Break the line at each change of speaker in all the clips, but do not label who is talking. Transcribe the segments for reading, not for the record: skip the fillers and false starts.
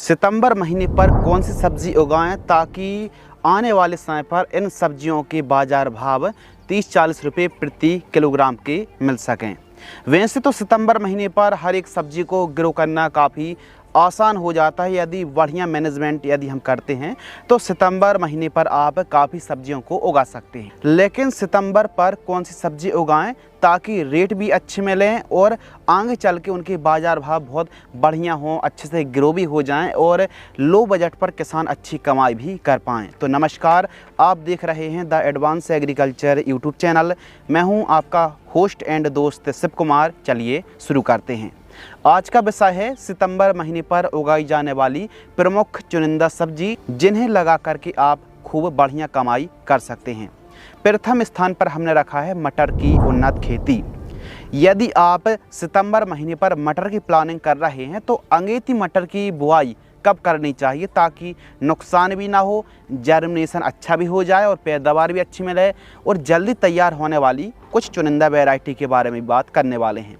सितंबर महीने पर कौन सी सब्जी उगाएं ताकि आने वाले समय पर इन सब्जियों के बाज़ार भाव 30-40 रुपये प्रति किलोग्राम के मिल सकें। वैसे तो सितंबर महीने पर हर एक सब्जी को ग्रो करना काफ़ी आसान हो जाता है। यदि बढ़िया मैनेजमेंट यदि हम करते हैं तो सितंबर महीने पर आप काफ़ी सब्जियों को उगा सकते हैं। लेकिन सितंबर पर कौन सी सब्जी उगाएं ताकि रेट भी अच्छे मिलें और आगे चल के उनके बाज़ार भाव बहुत बढ़िया हों, अच्छे से ग्रो भी हो जाएं और लो बजट पर किसान अच्छी कमाई भी कर पाएँ। तो नमस्कार, आप देख रहे हैं the advance agriculture YouTube channel. मैं हूं आपका होस्ट एंड दोस्त शिव कुमार। चलिए शुरू करते हैं। आज का विषय है सितंबर महीने पर उगाई जाने वाली प्रमुख चुनिंदा सब्जी जिन्हें लगा करके आप खूब बढ़िया कमाई कर सकते हैं। प्रथम स्थान पर हमने रखा है मटर की उन्नत खेती। यदि आप सितंबर महीने पर मटर की प्लानिंग कर रहे हैं तो अगेती मटर की बुआई कब करनी चाहिए ताकि नुकसान भी ना हो, जर्मिनेशन अच्छा भी हो जाए और पैदावार भी अच्छी मिले और जल्दी तैयार होने वाली कुछ चुनिंदा वैरायटी के बारे में बात करने वाले हैं।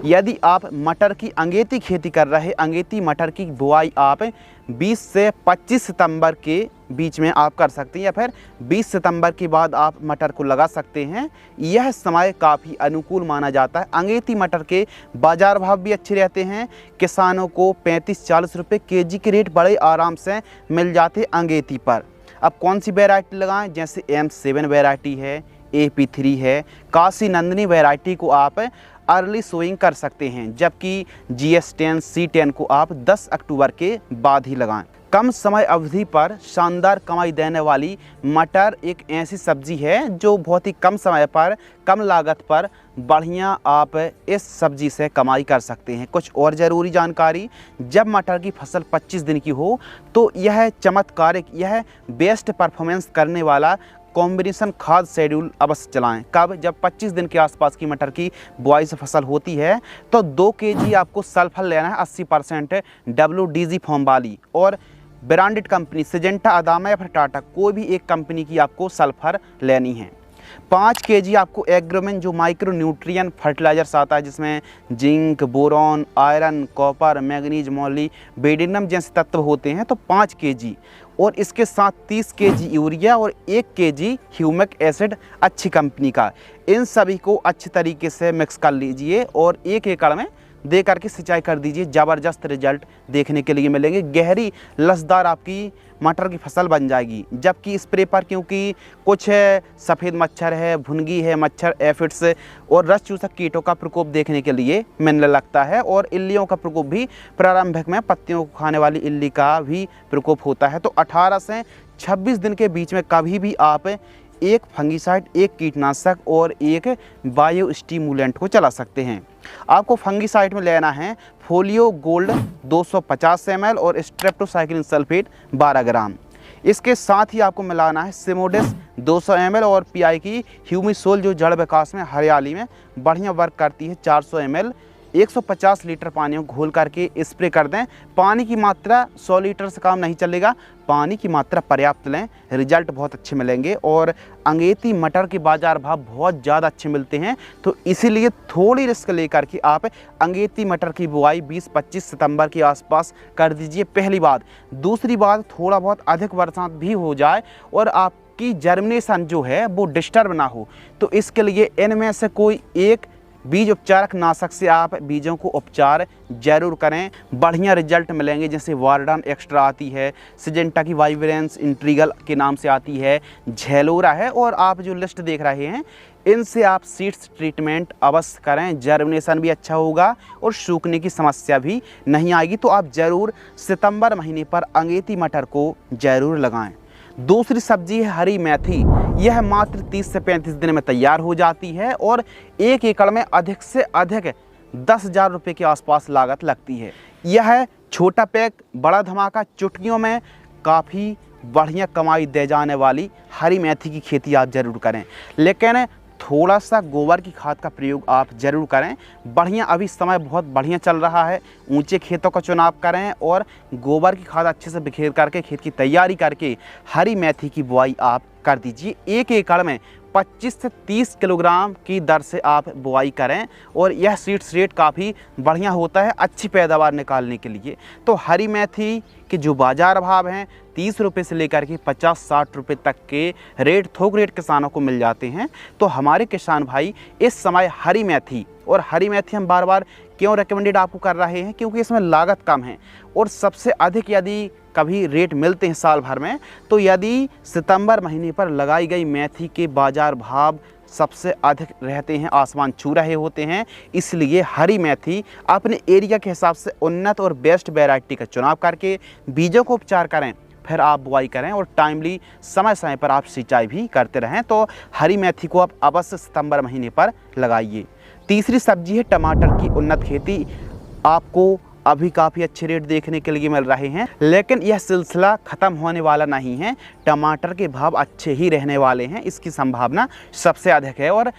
यदि आप मटर की अगेती खेती कर रहे हैं, अगेती मटर की बुआई आप 20 से 25 सितंबर के बीच में आप कर सकते हैं या फिर 20 सितंबर के बाद आप मटर को लगा सकते हैं। यह समय काफ़ी अनुकूल माना जाता है। अगेती मटर के बाज़ार भाव भी अच्छे रहते हैं। किसानों को 35-40 रुपये केजी के रेट बड़े आराम से मिल जाते हैं अगेती पर। अब कौन सी वैरायटी लगाएं? जैसे M7 वैरायटी है, AP3 है, काशी नंदिनी वैरायटी को आप अर्ली सोइंग कर सकते हैं, जबकि GS10 C10 को आप 10 अक्टूबर के बाद ही लगाएं। कम समय अवधि पर शानदार कमाई देने वाली मटर एक ऐसी सब्जी है जो बहुत ही कम समय पर कम लागत पर बढ़िया आप इस सब्जी से कमाई कर सकते हैं। कुछ और ज़रूरी जानकारी, जब मटर की फसल 25 दिन की हो तो यह चमत्कारिक, यह बेस्ट परफॉर्मेंस करने वाला कॉम्बिनेशन खाद शेड्यूल अवश्य चलाएं। कब? जब 25 दिन के आसपास की मटर की बुआई से फसल होती है तो 2 केजी आपको सल्फर लेना है 80% WDG फॉर्म वाली, और ब्रांडेड कंपनी सिजेंटा, अदामा या फिर टाटा कोई भी एक कंपनी की आपको सल्फर लेनी है। 5 केजी आपको एग्रोमेन जो माइक्रो न्यूट्रिएंट फर्टिलाइजर्स आता है जिसमें zinc, boron, iron, copper, manganese, molybdenum जैसे तत्व होते हैं, तो 5 केजी, और इसके साथ 30 केजी यूरिया और 1 केजी ह्यूमिक एसिड अच्छी कंपनी का। इन सभी को अच्छी तरीके से मिक्स कर लीजिए और 1 एकड़ में दे करके सिंचाई कर दीजिए। ज़बरदस्त रिजल्ट देखने के लिए मिलेंगे। गहरी लसदार आपकी मटर की फसल बन जाएगी। जबकि स्प्रे पर क्योंकि कुछ सफ़ेद मच्छर है, भुनगी है, मच्छर एफिड्स और रस चूसक कीटों का प्रकोप देखने के लिए मिलने लगता है, और इल्लियों का प्रकोप भी प्रारंभिक में पत्तियों को खाने वाली इल्ली का भी प्रकोप होता है। तो 18 से 26 दिन के बीच में कभी भी आप एक फंगीसाइड, एक कीटनाशक और एक बायो स्टिमुलेंट को चला सकते हैं। आपको फंगीसाइड में लेना है फोलियो गोल्ड 250 ml और स्ट्रेप्टोसाइक्लिन सल्फेट 12 ग्राम। इसके साथ ही आपको मिलाना है सिमोडेस 200 ml और PI की ह्यूमिसोल जो जड़ विकास में, हरियाली में बढ़िया वर्क करती है 400 ml। 150 लीटर पानी में घोल करके स्प्रे कर दें। पानी की मात्रा 100 लीटर से कम नहीं चलेगा, पानी की मात्रा पर्याप्त लें, रिजल्ट बहुत अच्छे मिलेंगे। और अगेती मटर के बाज़ार भाव बहुत ज़्यादा अच्छे मिलते हैं, तो इसीलिए थोड़ी रिस्क लेकर के आप अगेती मटर की बुआई 20-25 सितंबर के आसपास कर दीजिए। पहली बात। दूसरी बात, थोड़ा बहुत अधिक बरसात भी हो जाए और आपकी जर्मिनेशन जो है वो डिस्टर्ब ना हो, तो इसके लिए इनमें से कोई एक बीज उपचारक नाशक से आप बीजों को उपचार जरूर करें, बढ़िया रिजल्ट मिलेंगे। जैसे वार्डन एक्स्ट्रा आती है, सिजेंटा की वाइब्रेंस इंट्रीगल के नाम से आती है, झेलोरा है, और आप जो लिस्ट देख रहे हैं इनसे आप सीड्स ट्रीटमेंट अवश्य करें। जर्मिनेशन भी अच्छा होगा और सूखने की समस्या भी नहीं आएगी। तो आप ज़रूर सितंबर महीने पर अगेती मटर को ज़रूर लगाएं। दूसरी सब्जी है हरी मेथी। यह मात्र 30 से 35 दिन में तैयार हो जाती है और 1 एकड़ में अधिक से अधिक 10,000 रुपये के आसपास लागत लगती है। यह छोटा पैक बड़ा धमाका, चुटकियों में काफ़ी बढ़िया कमाई दे जाने वाली हरी मेथी की खेती आप ज़रूर करें, लेकिन थोड़ा सा गोबर की खाद का प्रयोग आप ज़रूर करें। बढ़िया, अभी समय बहुत बढ़िया चल रहा है, ऊंचे खेतों का चुनाव करें और गोबर की खाद अच्छे से बिखेर करके खेत की तैयारी करके हरी मेथी की बुआई आप कर दीजिए। 1 एकड़ में 25 से 30 किलोग्राम की दर से आप बुआई करें और यह सीड्स रेट काफ़ी बढ़िया होता है अच्छी पैदावार निकालने के लिए। तो हरी मेथी के जो बाज़ार भाव हैं 30 रुपये से लेकर के 50-60 रुपये तक के रेट थोक रेट किसानों को मिल जाते हैं। तो हमारे किसान भाई इस समय हरी मेथी, और हरी मेथी हम बार बार क्यों रिकमेंडेड आपको कर रहे हैं, क्योंकि इसमें लागत कम है और सबसे अधिक यदि कभी रेट मिलते हैं साल भर में, तो यदि सितंबर महीने पर लगाई गई मेथी के बाज़ार भाव सबसे अधिक रहते हैं, आसमान छू रहे होते हैं। इसलिए हरी मेथी अपने एरिया के हिसाब से उन्नत और बेस्ट वैरायटी का चुनाव करके बीजों को उपचार करें, फिर आप बुआई करें और टाइमली समय समय पर आप सिंचाई भी करते रहें। तो हरी मेथी को आप अवश्य सितंबर महीने पर लगाइए। तीसरी सब्जी है टमाटर की उन्नत खेती। आपको अभी काफ़ी अच्छे रेट देखने के लिए मिल रहे हैं, लेकिन यह सिलसिला ख़त्म होने वाला नहीं है। टमाटर के भाव अच्छे ही रहने वाले हैं, इसकी संभावना सबसे अधिक है। और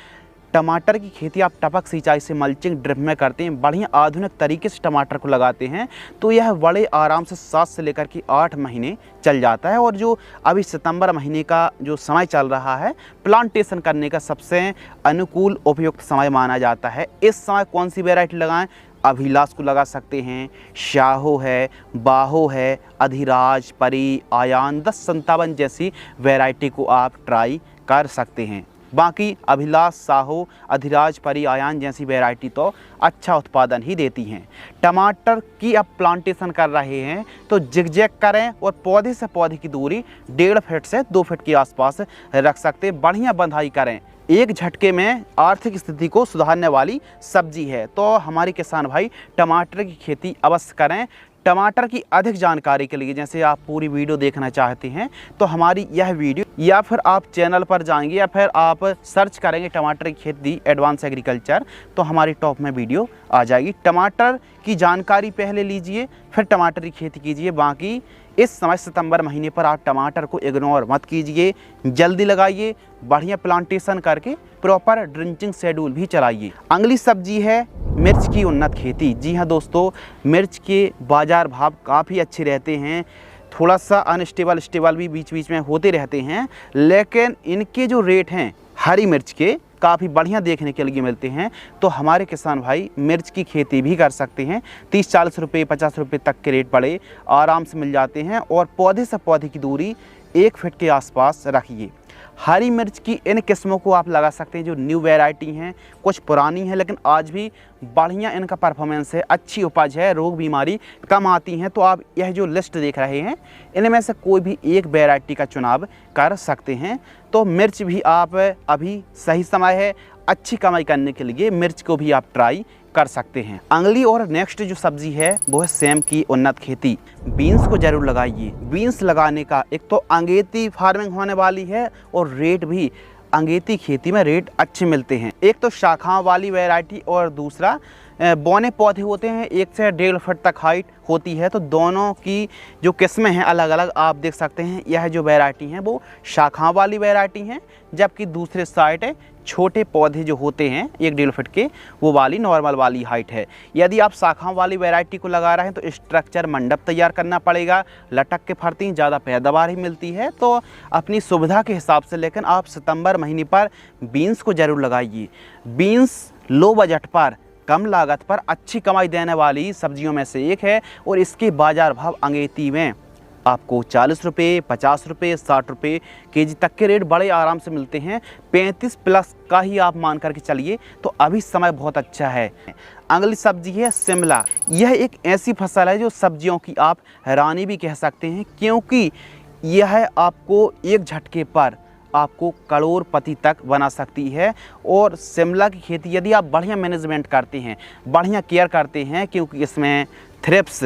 टमाटर की खेती आप टपक सिंचाई से मल्चिंग ड्रिप में करते हैं, बढ़िया आधुनिक तरीके से टमाटर को लगाते हैं, तो यह बड़े आराम से 7 से लेकर के 8 महीने चल जाता है। और जो अभी सितंबर महीने का जो समय चल रहा है, प्लांटेशन करने का सबसे अनुकूल उपयुक्त समय माना जाता है। इस समय कौन सी वैरायटी लगाएं? अभिलाष को लगा सकते हैं, शाहो है, बाहो है, अधिराज, परी, आयान 1057 जैसी वैरायटी को आप ट्राई कर सकते हैं। बाकी अभिलाष, साहो, अधिराज, परी, आयान जैसी वैरायटी तो अच्छा उत्पादन ही देती हैं। टमाटर की अब प्लांटेशन कर रहे हैं तो जिगजैग करें और पौधे से पौधे की दूरी 1.5 फीट से 2 फीट के आसपास रख सकते हैं। बढ़िया बंधाई करें, एक झटके में आर्थिक स्थिति को सुधारने वाली सब्जी है। तो हमारे किसान भाई टमाटर की खेती अवश्य करें। टमाटर की अधिक जानकारी के लिए, जैसे आप पूरी वीडियो देखना चाहते हैं, तो हमारी यह वीडियो, या फिर आप चैनल पर जाएंगे या फिर आप सर्च करेंगे टमाटर की खेती एडवांस एग्रीकल्चर, तो हमारी टॉप में वीडियो आ जाएगी। टमाटर की जानकारी पहले लीजिए, फिर टमाटर की खेती कीजिए। बाकी इस समय सितंबर महीने पर आप टमाटर को इग्नोर मत कीजिए, जल्दी लगाइए, बढ़िया प्लांटेशन करके प्रॉपर ड्रिंचिंग शेड्यूल भी चलाइए। अगली सब्जी है मिर्च की उन्नत खेती। जी हाँ दोस्तों, मिर्च के बाज़ार भाव काफ़ी अच्छे रहते हैं, थोड़ा सा अनस्टेबल भी बीच बीच में होते रहते हैं, लेकिन इनके जो रेट हैं हरी मिर्च के काफ़ी बढ़िया देखने के लिए मिलते हैं। तो हमारे किसान भाई मिर्च की खेती भी कर सकते हैं। 30-40 रुपये 50 रुपये तक के रेट बड़े आराम से मिल जाते हैं। और पौधे से पौधे की दूरी 1 फीट के आसपास रखिए। हरी मिर्च की इन किस्मों को आप लगा सकते हैं जो न्यू वैरायटी हैं, कुछ पुरानी हैं लेकिन आज भी बढ़िया इनका परफॉर्मेंस है, अच्छी उपज है, रोग बीमारी कम आती हैं। तो आप यह जो लिस्ट देख रहे हैं इनमें से कोई भी एक वैरायटी का चुनाव कर सकते हैं। तो मिर्च भी आप अभी सही समय है, अच्छी कमाई करने के लिए मिर्च को भी आप ट्राई कर सकते हैं। अगली और नेक्स्ट जो सब्जी है वो है सेम की उन्नत खेती। बीन्स को जरूर लगाइए। बीन्स लगाने का एक तो अंगेती फार्मिंग होने वाली है और रेट भी अंगेती खेती में रेट अच्छे मिलते हैं। एक तो शाखाओं वाली वैरायटी और दूसरा बौने पौधे होते हैं, 1 से 1.5 फीट तक हाइट होती है। तो दोनों की जो किस्में हैं अलग अलग आप देख सकते हैं। यह जो वैरायटी हैं वो शाखाओं वाली वैरायटी हैं, जबकि दूसरे साइड है छोटे पौधे जो होते हैं 1-1.5 फीट के, वो वाली नॉर्मल वाली हाइट है। यदि आप शाखाओं वाली वैरायटी को लगा रहे हैं तो स्ट्रक्चर मंडप तैयार करना पड़ेगा, लटक के फरती ज़्यादा पैदावार ही मिलती है। तो अपनी सुविधा के हिसाब से, लेकिन आप सितंबर महीने पर बीन्स को ज़रूर लगाइए। बीन्स लो बजट पर, कम लागत पर अच्छी कमाई देने वाली सब्जियों में से एक है और इसके बाज़ार भाव अंगेती में आपको 40 रुपये 50 रुपये 60 रुपये केजी तक के रेट बड़े आराम से मिलते हैं। 35 प्लस का ही आप मान करके चलिए, तो अभी समय बहुत अच्छा है। अगली सब्जी है शिमला। यह एक ऐसी फसल है जो सब्जियों की आप रानी भी कह सकते हैं, क्योंकि यह आपको एक झटके पर आपको करोड़पति तक बना सकती है। और शिमला की खेती यदि आप बढ़िया मैनेजमेंट करते हैं, बढ़िया केयर करते हैं, क्योंकि इसमें थ्रिप्स,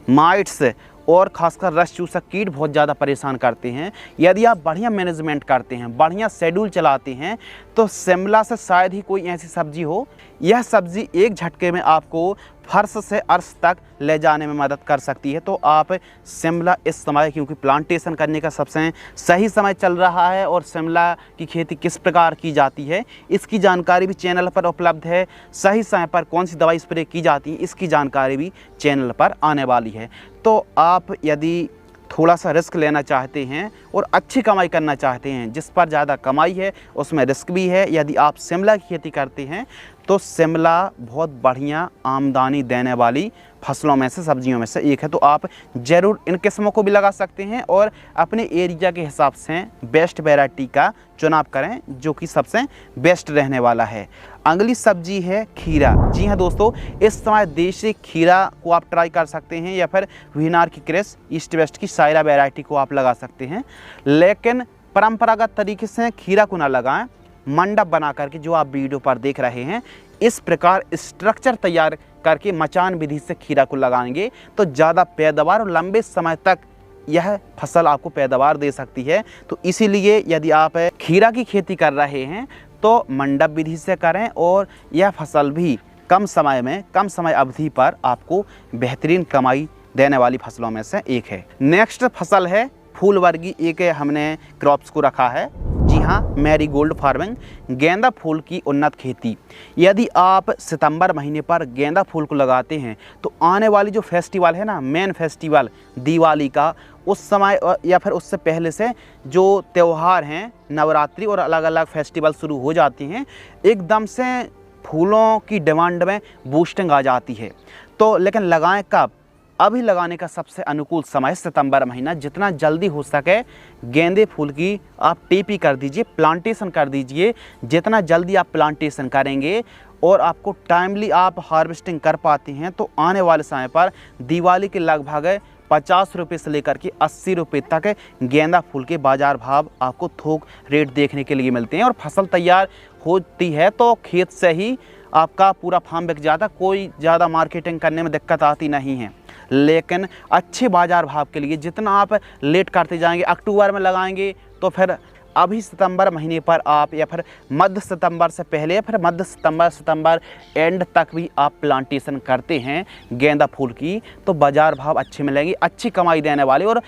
माइट्स और खासकर रस चूसक कीट बहुत ज़्यादा परेशान करते हैं। यदि आप बढ़िया मैनेजमेंट करते हैं, बढ़िया शेड्यूल चलाते हैं, तो शिमला से शायद ही कोई ऐसी सब्जी हो। यह सब्जी एक झटके में आपको फर्श से अर्श तक ले जाने में मदद कर सकती है। तो आप शिमला इस समय, क्योंकि प्लांटेशन करने का सबसे सही समय चल रहा है और शिमला की खेती किस प्रकार की जाती है इसकी जानकारी भी चैनल पर उपलब्ध है। सही समय पर कौन सी दवाई स्प्रे की जाती है इसकी जानकारी भी चैनल पर आने वाली है। तो आप यदि थोड़ा सा रिस्क लेना चाहते हैं और अच्छी कमाई करना चाहते हैं, जिस पर ज़्यादा कमाई है उसमें रिस्क भी है, यदि आप शिमला की खेती करते हैं तो शिमला बहुत बढ़िया आमदनी देने वाली फसलों में से, सब्जियों में से एक है। तो आप ज़रूर इन किस्मों को भी लगा सकते हैं और अपने एरिया के हिसाब से बेस्ट वैरायटी का चुनाव करें जो कि सबसे बेस्ट रहने वाला है। अगली सब्जी है खीरा। जी हाँ दोस्तों, इस समय देशी खीरा को आप ट्राई कर सकते हैं या फिर विनार की क्रेस ईस्ट वेस्ट की सायरा वैरायटी को आप लगा सकते हैं, लेकिन परंपरागत तरीके से खीरा को ना लगाएं। मंडप बना करके जो आप वीडियो पर देख रहे हैं इस प्रकार स्ट्रक्चर तैयार करके मचान विधि से खीरा को लगाएंगे तो ज़्यादा पैदावार और लंबे समय तक यह फसल आपको पैदावार दे सकती है। तो इसीलिए यदि आप खीरा की खेती कर रहे हैं तो मंडप विधि से करें और यह फसल भी कम समय में, कम समय अवधि पर आपको बेहतरीन कमाई देने वाली फसलों में से एक है। नेक्स्ट फसल है फूल वर्गी, एक हमने क्रॉप्स को रखा है। जी हाँ, मैरीगोल्ड फार्मिंग, गेंदा फूल की उन्नत खेती। यदि आप सितंबर महीने पर गेंदा फूल को लगाते हैं तो आने वाली जो फेस्टिवल है ना, मेन फेस्टिवल दिवाली का, उस समय या फिर उससे पहले से जो त्यौहार हैं, नवरात्रि और अलग अलग फेस्टिवल शुरू हो जाते हैं, एकदम से फूलों की डिमांड में बूस्टिंग आ जाती है। तो लेकिन लगाएं कब? अभी लगाने का सबसे अनुकूल समय सितंबर महीना। जितना जल्दी हो सके गेंदे फूल की आप टीपी कर दीजिए, प्लांटेशन कर दीजिए। जितना जल्दी आप प्लांटेशन करेंगे और आपको टाइमली आप हार्वेस्टिंग कर पाते हैं तो आने वाले समय पर दिवाली के लगभग 50 रुपये से लेकर के 80 रुपये तक गेंदा फूल के बाज़ार भाव आपको थोक रेट देखने के लिए मिलते हैं। और फसल तैयार होती है तो खेत से ही आपका पूरा फार्म बिक जाता, कोई ज़्यादा मार्केटिंग करने में दिक्कत आती नहीं है। लेकिन अच्छे बाज़ार भाव के लिए जितना आप लेट करते जाएंगे, अक्टूबर में लगाएंगे तो फिर अभी सितंबर महीने पर आप या फिर मध्य सितंबर से पहले या फिर मध्य सितंबर एंड तक भी आप प्लांटेशन करते हैं गेंदा फूल की तो बाज़ार भाव अच्छे मिलेंगे, अच्छी कमाई देने वाले। और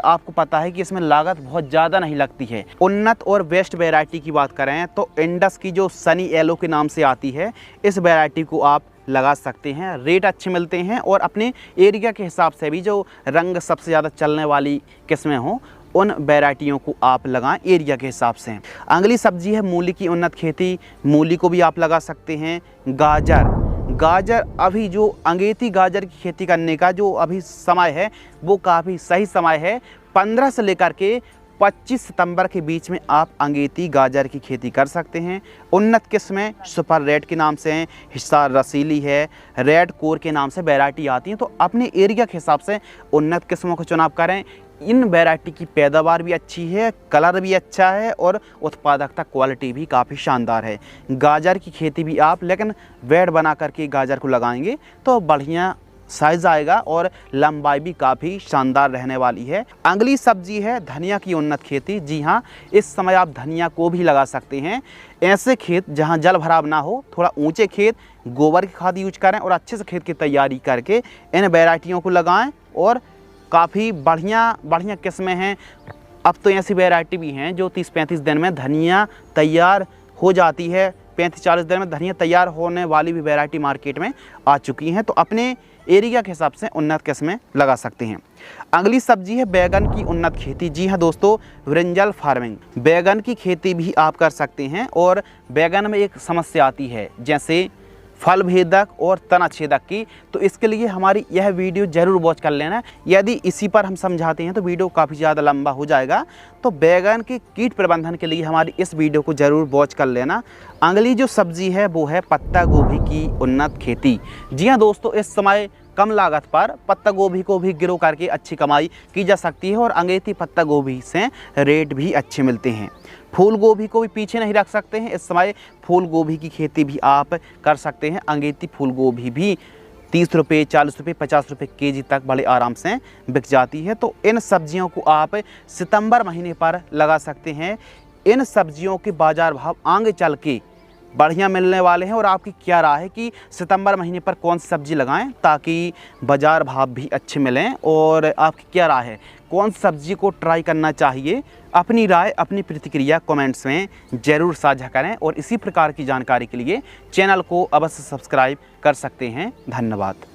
आपको पता है कि इसमें लागत बहुत ज़्यादा नहीं लगती है। उन्नत और बेस्ट वैरायटी की बात करें तो इंडस की जो सनी येलो के नाम से आती है, इस वैरायटी को आप लगा सकते हैं। रेट अच्छे मिलते हैं और अपने एरिया के हिसाब से भी जो रंग सबसे ज़्यादा चलने वाली किस्में हों उन वैरायटियों को आप लगाएं एरिया के हिसाब से। अगली सब्जी है मूली की उन्नत खेती। मूली को भी आप लगा सकते हैं। गाजर अभी जो अंगेती गाजर की खेती करने का जो अभी समय है वो काफ़ी सही समय है। 15 से लेकर के 25 सितंबर के बीच में आप अंगेती गाजर की खेती कर सकते हैं। उन्नत किस्में सुपर रेड के नाम से हैं, हिसार रसीली है, रेड कोर के नाम से वैरायटी आती हैं। तो अपने एरिया के हिसाब से उन्नत किस्मों का चुनाव करें। इन वैरायटी की पैदावार भी अच्छी है, कलर भी अच्छा है और उत्पादकता क्वालिटी भी काफ़ी शानदार है। गाजर की खेती भी आप लेकिन बेड बना करके गाजर को लगाएंगे तो बढ़िया साइज़ आएगा और लंबाई भी काफ़ी शानदार रहने वाली है। अगली सब्जी है धनिया की उन्नत खेती। जी हाँ, इस समय आप धनिया को भी लगा सकते हैं। ऐसे खेत जहाँ जल भराव ना हो, थोड़ा ऊंचे खेत, गोबर की खाद यूज करें और अच्छे से खेत की तैयारी करके इन वैरायटियों को लगाएं और काफ़ी बढ़िया किस्में हैं। अब तो ऐसी वैरायटी भी हैं जो 30-35 दिन में धनिया तैयार हो जाती है। 35-40 दिन में धनिया तैयार होने वाली भी वैरायटी मार्केट में आ चुकी हैं। तो अपने एरिया के हिसाब से उन्नत किस्में लगा सकते हैं। अगली सब्जी है बैगन की उन्नत खेती। जी हाँ दोस्तों, ब्रिंजल फार्मिंग, बैगन की खेती भी आप कर सकते हैं। और बैगन में एक समस्या आती है जैसे फल भेदक और तना छेदक की, तो इसके लिए हमारी यह वीडियो ज़रूर वॉच कर लेना। यदि इसी पर हम समझाते हैं तो वीडियो काफ़ी ज़्यादा लंबा हो जाएगा। तो बैगन के कीट प्रबंधन के लिए हमारी इस वीडियो को ज़रूर वॉच कर लेना। अगली जो सब्ज़ी है वो है पत्ता गोभी की उन्नत खेती। जी हाँ दोस्तों, इस समय कम लागत पर पत्ता गोभी को भी ग्रो करके अच्छी कमाई की जा सकती है और अंगेती पत्ता गोभी से रेट भी अच्छे मिलते हैं। फूल गोभी को भी पीछे नहीं रख सकते हैं। इस समय फूल गोभी की खेती भी आप कर सकते हैं। अंगेती फूल गोभी भी 30 रुपये, 40 रुपये, 50 रुपये केजी तक बड़े आराम से बिक जाती है। तो इन सब्जियों को आप सितंबर महीने पर लगा सकते हैं। इन सब्जियों के बाज़ार भाव आगे चल के बढ़िया मिलने वाले हैं। और आपकी क्या राय है कि सितंबर महीने पर कौन सी सब्ज़ी लगाएं ताकि बाज़ार भाव भी अच्छे मिलें? और आपकी क्या राय है, कौन सब्ज़ी को ट्राई करना चाहिए? अपनी राय, अपनी प्रतिक्रिया कमेंट्स में ज़रूर साझा करें। और इसी प्रकार की जानकारी के लिए चैनल को अवश्य सब्सक्राइब कर सकते हैं। धन्यवाद।